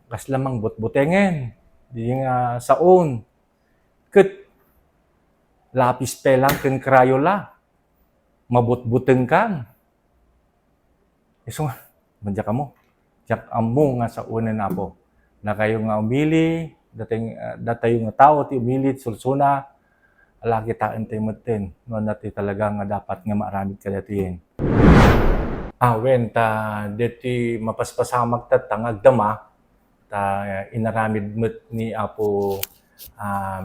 kas lamang butbutengen, di nga saon, ket lapis pelang ken Crayola, mabutbuteng kan. Iso nga, madya kamo, jak amo nga saon na po. Na kayo nga umili, datayo nga tao ti umili, sulsuna, ala kita entay maten, no nati talaga nga dapat nga maaramid kadatiyen. Wen, deti mapaspasamag tatangag dama, inaramid met ni Apo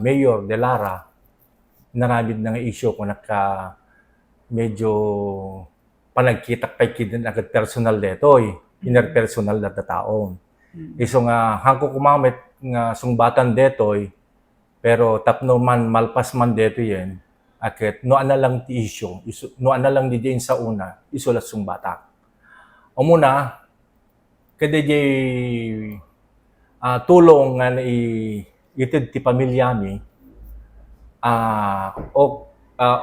Mayor De Lara, inaramid na nga isyo kung medyo panagkitak pay kidin agad personal detoy, interpersonal na taon. Iso nga hangko kumamit nga sungbatan detoy, pero tapno man malpas man deto yen, akit no ana lang ti isyo, no ana lang di diyan sa una, isulat sungbata. O muna, kada di tulong nga itid ti pamilyami,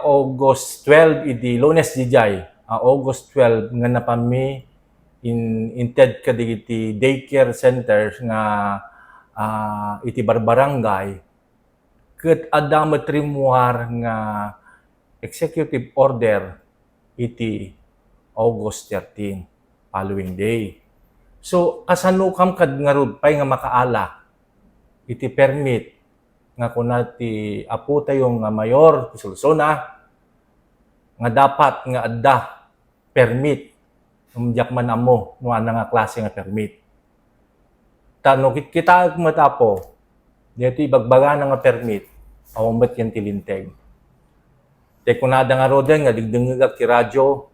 August 12 idi Lunes dijay, August 12 nga napami inted kadagiti daycare centers nga iti barbarangay, ket adda matrimuar nga executive order iti August 13 following day. So kasanukam kad nga rudpay nga makaala iti permit nga kunati apo tayo nga mayor ti Sulsuna nga dapat nga adda permit umdiak man amo no ana nga klase nga permit. Tano kita matapo dito ibagbaga nga permit awambat yan tilinteg. Te kunada nga roden nga digdengag ti radyo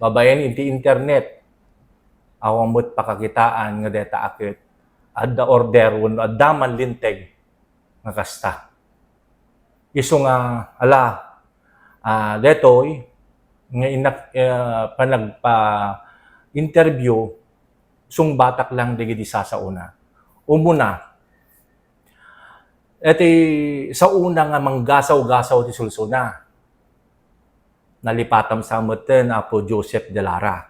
babayan iti internet awamot pakakitaan nga deta akit adda order wenno adda man linteg nga kasta. Isu nga ala detoy nga panagpa interview sung batak lang digiti sasauna. Umuna eti sa una nga manggasaw-gasaw ti Sulsuna nalipatam sa meten Apo Joseph De Lara.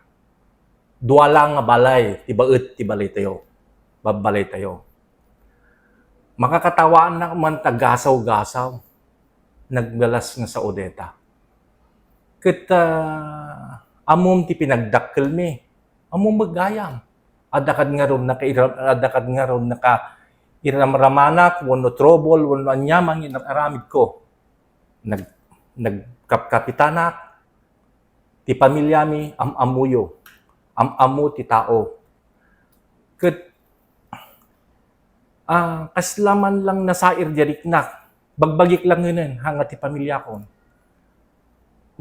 Dua lang nga balay, tibaet ti balay tayo. Babalay tayo. Makakatawaan na man tagasaw-gasaw. Nagbalas nga sa Odeta. Ket amom ti pinagdakkel mi. Amom magayam. Adakad nga ron iramramanak, wano trouble, wano anyamang inaramid ko. Nagkapkapitanak, ti pamilyami, amamuyo. Amamu ti tao. Ket kaslaman lang nasair diriknak. Bagbagik lang yun hanga ti pamilya ko.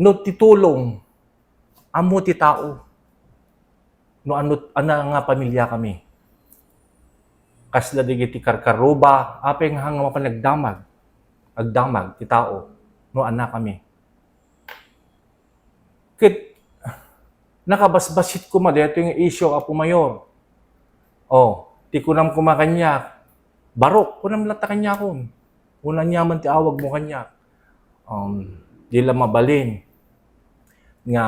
No titulong, amu ti tao. No ana nga pamilya kami. Kasla digiti karkaruba, apeng hanga mapanagdamag. Agdamag ti tao. No ana kami. Ket nakabasbasit ko madeto yung isyo Apo Mayor. Ti kunam kumakanyak. Barok, kunam lata kanya kon. Unan yaman ti awag mo kanya. Di lang mabalin. Nga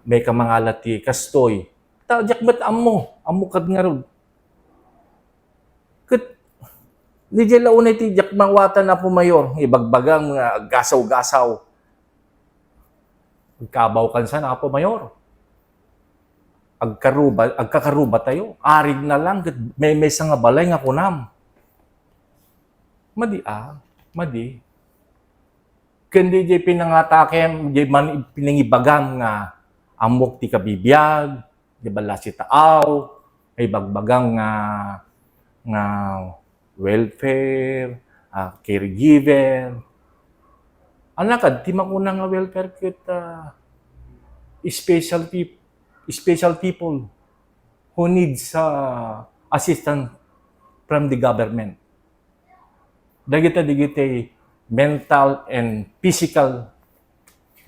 may kamangalat ti kastoy. Tadyak ba't amo? Amukad nga ron. Ket, di dyan launay ti jak mangwatan Apo Mayor. Ibagbagang gasaw-gasaw. Kabaw kansan Apo Mayor. Agkakaruba tayo. Arig na lang. May nga balay nga kunam. Madi. Kundi di pinangatakem, di man pinangibagam nga amok ti kabibiyag, di bala si taaw, ay bagbagang nga welfare, caregiver. Anakad, ti makuna nga welfare kita special people who needs assistance from the government. Dagiti mental and physical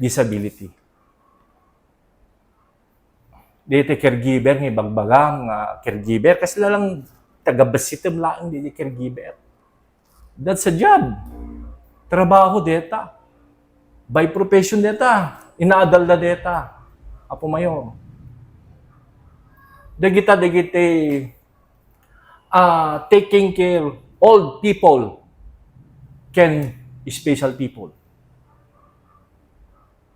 disability. Dito caregiver, ng bagbagang caregiver, kasi lang taga-basitim lang dito caregiver. That's a job. Trabaho deta. By profession deta. Inaadal na deta. Apo Mayor. Dagiti taking care old people can special people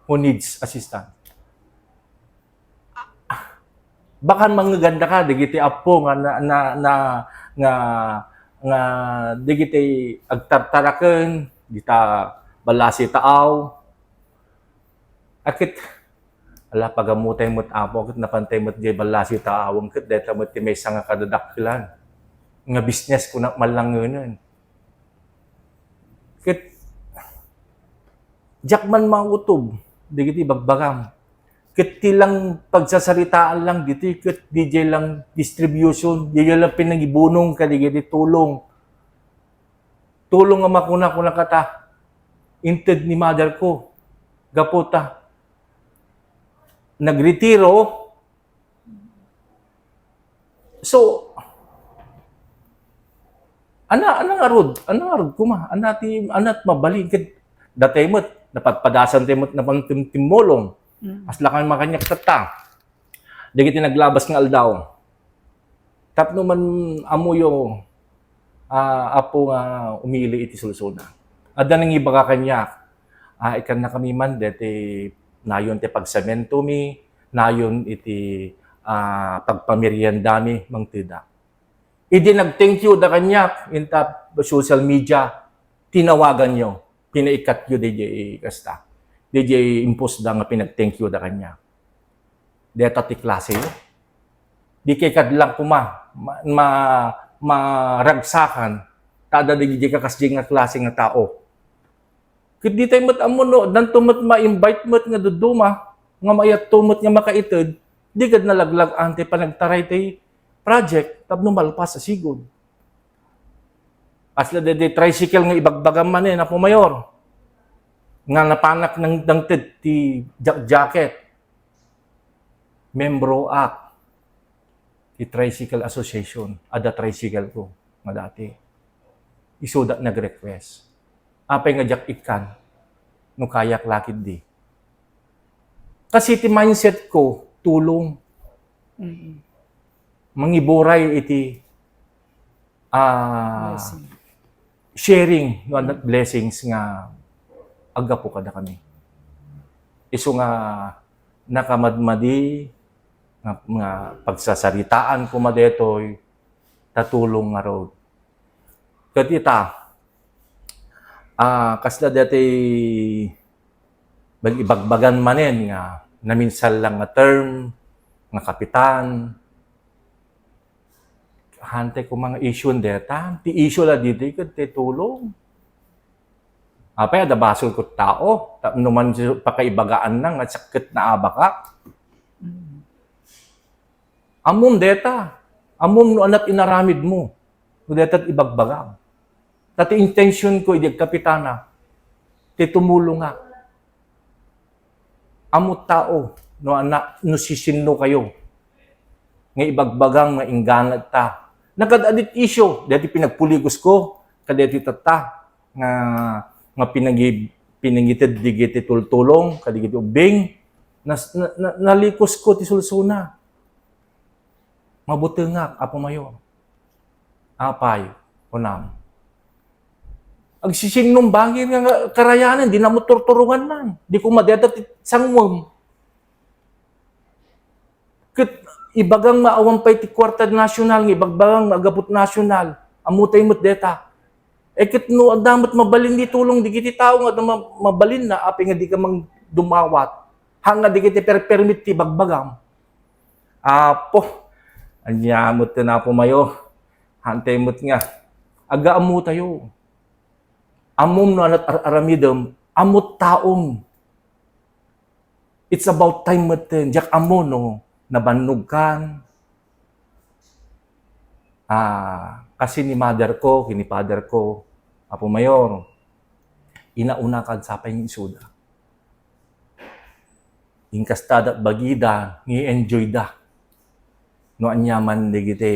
who needs assistance. Baka manggaganda ka, digiti apo nga nga digiti agtartaraken, dita balasi taaw. Akit ala pagamutay mo't apo, akit napantay mo't di balasi taawang kit, deta mo't may nga kadadaklan. Nga business ko na malangunan. Kit jakman mga utob, digiti bagbagam. Kit tilang pagsasaritaan lang dito, kit DJ lang distribution, DJ lang pinagibunong ka, digiti tulong. Tulong nga makuna ko na kata, inted ni mother ko, gaputa, nagretiro. So, anang arod kuma, anat mabalin, kit datay mo't, napatpadasan tayo mo't napangtimtimolong. Asla kami makanyak tata. Digiti naglabas ng aldaw. Tapno man amuyo apo nga umili iti solusona. Adda nang iba ka kanyak. Ikan na kami man deti nayon ti pagsemento mi, nayon iti pagpamerienda mi mangtida. Idi nag-thank you da kanyak in ta social media, tinawagan nyo, pinaikat nyo DJ kasta. DJ impose da nga pinag-thank you da kanya. Deta ti klase yo. Di kay kadlang kuma maragsakan tada di kakasjing nga klase nga tao. Kit di tayo mat amuno dan tumat ma-invite mat nga duduma nga mayat tumot nga makaited, di kad nalaglag ante panagtaray tay project tapno malpas sa sigod. Asla de tricycle nga ibagbagam man na po mayor. Nga napanak ng dangted ti jacket. Membro Act. Ti Tricycle Association. Ada tricycle ko. Nga dati. Isudat nag-request. Apay nga jak ikan. No kayak lakid di. Kasi ti mindset ko, tulong. Mangiburay iti sharing no blessings nga agapo kada kami. Isu nga nakamadmadi nga pagsasaritaan ko madetoy tatulong nga road. Katita kasla dati ibagbagan manen nga naminsal lang nga term nga kapitan. Hante ko mga issue deta, ti issue la dito ket tulong. Apay ada basol ko tao, numan pakaibagaan nang at sakit na abaka. Amom deta, amom no anat inaramid mo, no deta ibagbagam. Tati intention ko idig kapitana, ti tumulong nga. Amot tao, no anak, no sisinno kayo, nga ibagbagang nga ingganat ta. Nagkadadit issue, dati pinagpuligos ko, kadeti tata, nga pinangitid digiti tultulong, kadigiti ubing, nalikos ko ti sulsuna. Mabuti nga, apo mayo. Apay, kunam. Agsisingnong bangin nga karayanan, di na mo turturungan lang. Di ko madeta ti sangwam. Ibagang maawampay ti kwarta nasyonal, ibagbagang agapot nasyonal, amutay mo't deta. Kit no, damot mabalin di tulong, di kiti tao nga mabalin na, api nga di ka mang dumawat. Hanga di kiti permit ti bagbagam. Apo, anyamot na po mayo, hantay mo't nga, aga amu tayo. Amom no anat aramidam, amot taong. It's about time mo't jak amo no, nabannog kan. Kasi ni mother ko, kini father ko, apo mayor, inauna kan sapay ng isuda. Inkastada bagida, ngi-enjoy da. No anyaman digiti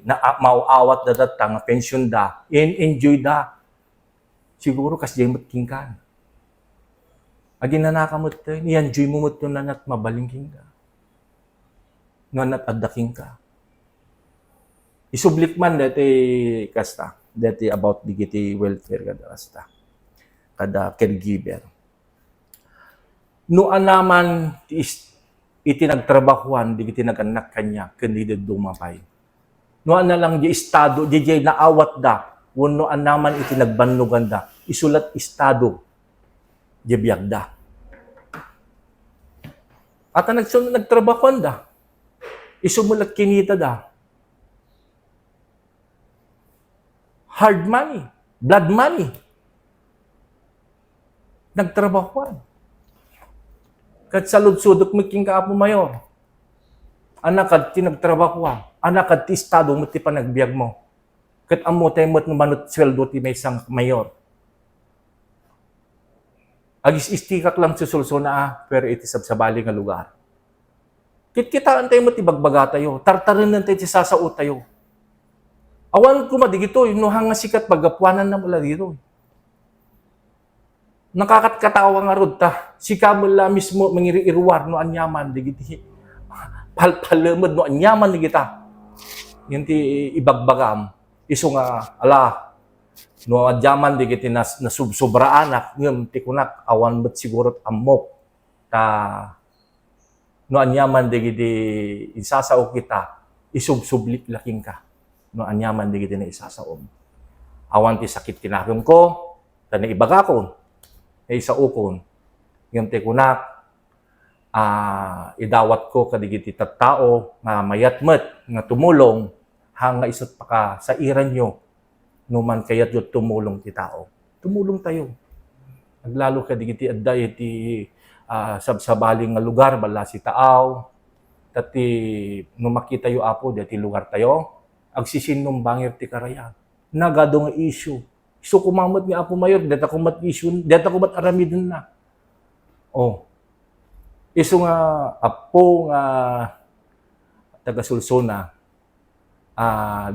na mauawat da datang pension da, enjoy da. Siguro kas jemot king kan. Agi nanakamot i-enjoy mo mo nanat mabalingking ka. No nat addaking ka. Isublik man dati kasta, dati about digiti welfare kada kasta, kada caregiver. No anaman iti nagtrabahuan, digiti naganak kanya, kundi dumapay. No ana lang di estado, di naawat da, wano anaman iti nagbanlugan da, isulat estado, di biyag da. At nagtrabahuan da, isumulat kinita da. Hard money, blood money. Nagtrabahuan. Kat sa ludsudok making kaapo mayor. Anak kad tinagtrabahuan. Anak kad ti estado mo ti panagbiag mo. Kat amo tayo mo't numanot sweldo ti may isang mayor. Agis istikak lang susulso na pero iti sabsabali nga lugar. Kitkitaan tayo mo ti bagbaga tayo. Tartarin tayo ti sasao tayo. Awan ko madigito, no hanga sikat paggapuanan na mula dito. Nakakatkatawa nga rod ta. Si kamula mismo mangiriirwar no anyaman digiti. Palpalamad no anyaman digita. Yung ti ibagbagam. Iso nga ala no adyaman digiti nasubsobraan ngem ti kunak awan bet sigurot amok ta no anyaman digiti isasao kita isubsublik laking ka. No anyaman digiti na isasaom. Awan ti sakit kinakam ko, tani ibagakon, ay isaukon. Yung ti kunak, idawat ko kadigiti tattao, nga mayatmet, nga tumulong, hanga isot pa ka sa iran nyo, numan kayat yun tumulong ti tao. Tumulong tayo. Naglalo kadigiti adda iti sabsabaling nga lugar, bala si taaw, tati numakita yu apo, dati lugar tayo, agsisinong bangir ti karaya. Nagado nga issue. So kumamot ni Apo Mayor, deta kumat issue, deta kumat aramidin na. Oh. Iso nga apo nga taga Sulsona,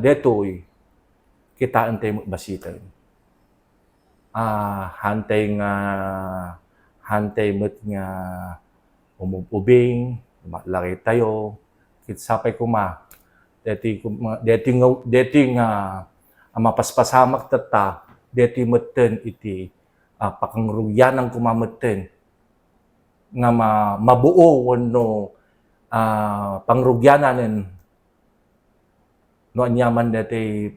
detoy kitaan tayo basita. Hantay mo't nga umubing, laki tayo, kitsapay kuma. Deti nga mapaspasamak tata, deti meten iti pakangruyan ng kumameten nga mabuo wano pangrugyanan no anyaman deti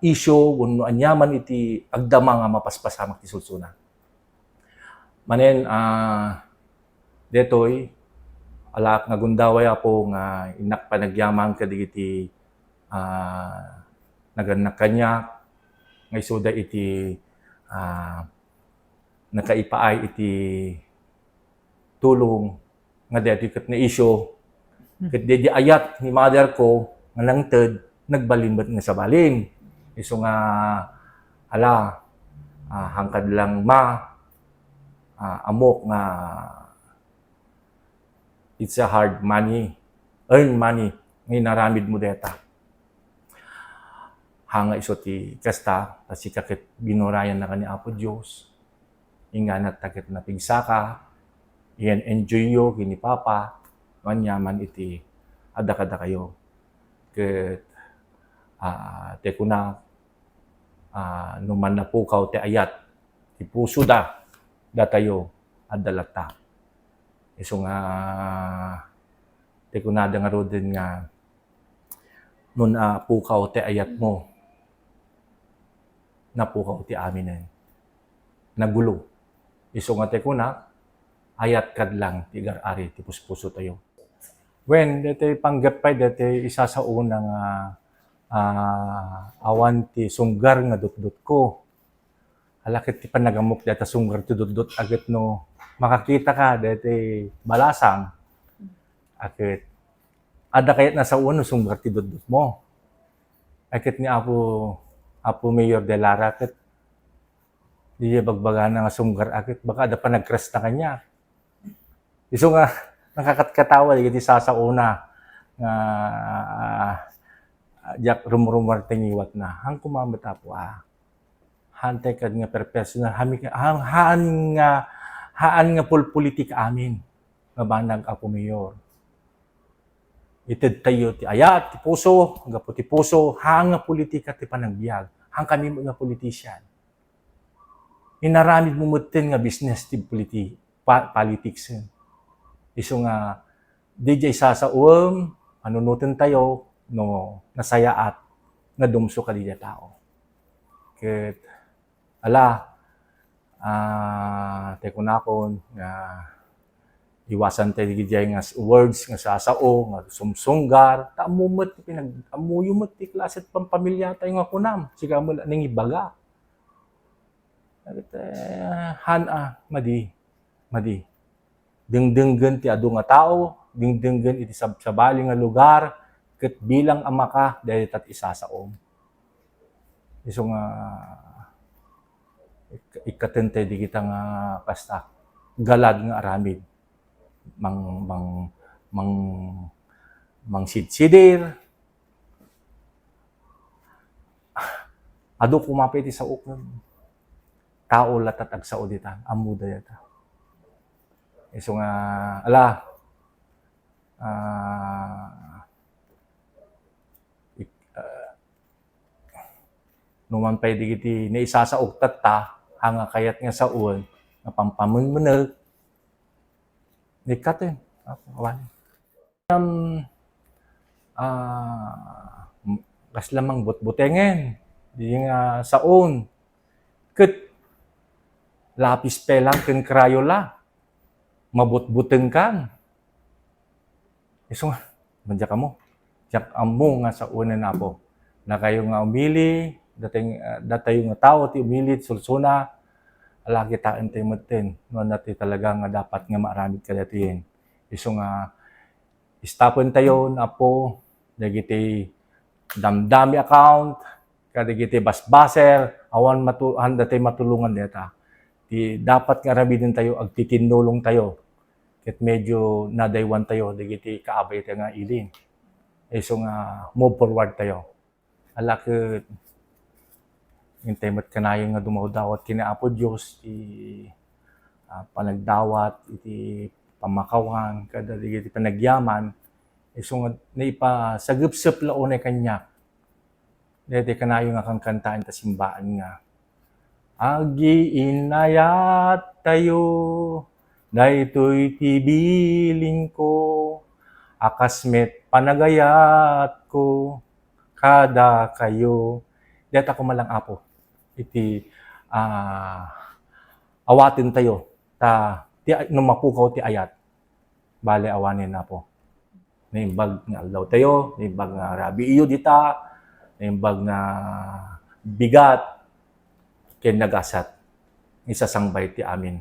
issue wano anyaman iti agdama nga mapaspasamak ti Sulsuna. Manen detoy alak nga gundaway apo nga inak panagyaman kadigiti naganak kanya nga isuda iti nakaipaay iti tulong nga deti ket na issue ket di ayat ni mother ko nga nangted nagbalimbat nga sa balin iso nga hangkad lang amok nga it's a hard money, earn money, ngay naramid mo deta. Hanga iso ti kasta, kasi kakit binurayan na ka ni Apo Diyos, inganat takit na pigsaka, iyan enjoy yo, kini Papa, manyaman iti, ada-kada kayo. Ket, te kuna, numan na pukaw te ayat, ti puso datayo, adalata. Iso nga tekunada nga rodin nga nun pukaw te ayat mo napukaw ti aminen nagulo. Iso nga tekuna ayat kad lang ti gar-ari ti puspuso tayo. When dete panggapay dete isa sa unang awan ti sunggar nga dutdut ko. Halakit ti panagamok deta sunggar ti dutdut agit no makakita ka dete balasang akit ada kayat nasa uno sunggar ti dudut mo akit ni Apo Mayor de Lara akit di bagbaga na nga sunggar akit baka ada pa nag-crash na kanya iso nga nakakatkatawa di sasauna nga jak rumrumar tingiwat na hang kumamit Apo hantay kad nga personal haan nga politik amin nga banag Apo Mayor. Ited tayo ti ayat, ti puso, gapo ti puso, hanga politika ti panagbiag, hang kami mga politisyan. Inaramid mo mutin nga business ti politics. Iso nga, DJ sasauam, anunutin tayo, no, nasayaat, nga dumso ka di tao. Ket, teko nakon, nga, iwasan tayo DJ nga words, nga sasao, nga sumsunggar, amuyumot ti klaset pampamilya tayo nga kunam, siga mo lang ibaga. Madi. Dingdinggan ti adu nga tao, dingdinggan iti sabali nga lugar, ket bilang ama ka, dahil tat isasaom. Iso nga, ikatente di kita nga kasta, galad nga aramid. Mang sidsidir. Adu kumapit sa ukon. Tao latat ag sao dita, amuda yata. Iso nga, numan pay digiti na isasaog ta, hanga kayat nga saon, nga pampamunmunag, di katin, awan. Kas lamang butbutengen, di nga saon, ket lapis pelang ken Crayola, mabutbuteng kan. Iso nga, mandya ka mo. Diyak amo nga sa una na po. Na kayo nga umili, datayo nga tao, ti umili, sulsuna, alagi taan tayo matin. No, nati talaga nga dapat nga maaramid ka datin. Iso nga, istapon tayo na po, dagiti damdami account, kadagiti basbaser, awan datay matulungan deta. Dapat nga ramidin tayo, agtitinulong tayo. Ket medyo nadaywan tayo, digiti kaabay tayo nga ilin. So nga, move forward tayo. Ket hintay mat kanayon nga dumawdawat kinaapo Dios ti panagdawat, iti pamakawan, kada digiti panagyaman. So nga, naipasagupsup launay kanyak. Dete kanayon nga kang kantaan ta simbaan nga. Agi inayat tayo, daytoy tibilin ko, akasmet panagayat ko, kada kayo. Deta ko malang apo, iti awatin tayo, numapukaw ti ayat, bale awanin na po. Naimbag nga aldaw tayo, naimbag nga rabi iyo dita, naimbag nga bigat, ken nagasat isasangbay ti amin.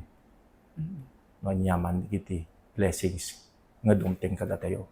Manyaman iti blessings nga dumteng kada tayo.